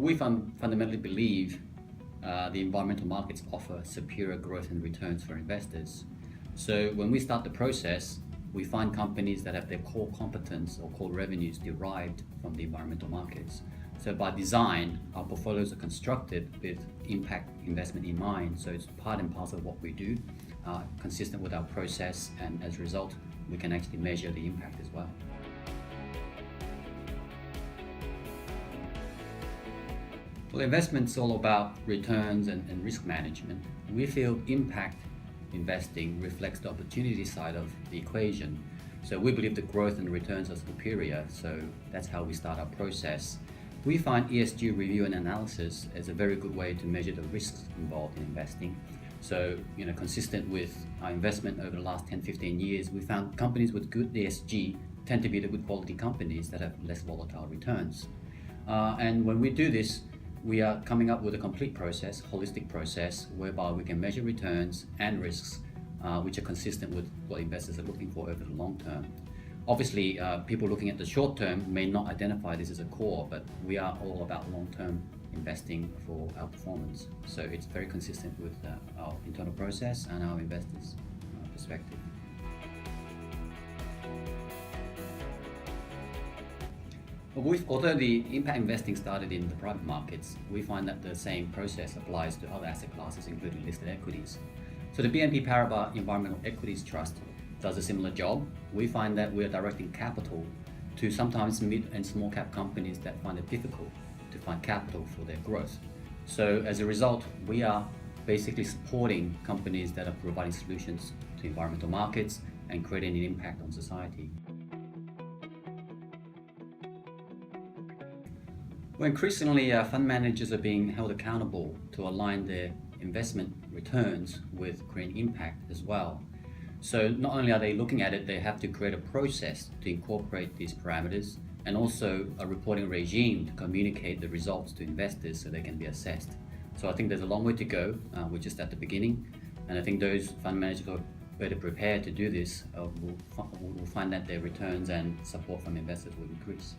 We fundamentally believe the environmental markets offer superior growth and returns for investors. So when we start the process, we find companies that have their core competence or core revenues derived from the environmental markets. So by design, our portfolios are constructed with impact investment in mind. So it's part and parcel of what we do, consistent with our process, and as a result, we can actually measure the impact as well. Well, investment's all about returns and risk management. We feel impact investing reflects the opportunity side of the equation. So we believe the growth and returns are superior, so that's how we start our process. We find ESG review and analysis as a very good way to measure the risks involved in investing. So, consistent with our investment over the last 10-15 years, we found companies with good ESG tend to be the good quality companies that have less volatile returns. And when we do this, we are coming up with a complete process, holistic process, whereby we can measure returns and risks, which are consistent with what investors are looking for over the long term. Obviously, people looking at the short term may not identify this as a core, but we are all about long-term investing for our performance. So it's very consistent with our internal process and our investors' perspective. Although the impact investing started in the private markets, we find that the same process applies to other asset classes, including listed equities. So the BNP Paribas Environmental Equities Trust does a similar job. We find that we are directing capital to sometimes mid and small cap companies that find it difficult to find capital for their growth. So as a result, we are basically supporting companies that are providing solutions to environmental markets and creating an impact on society. Well, increasingly, fund managers are being held accountable to align their investment returns with creating impact as well. So not only are they looking at it, they have to create a process to incorporate these parameters, and also a reporting regime to communicate the results to investors so they can be assessed. So I think there's a long way to go. We're just at the beginning, and I think those fund managers who are better prepared to do this will find that their returns and support from investors will increase.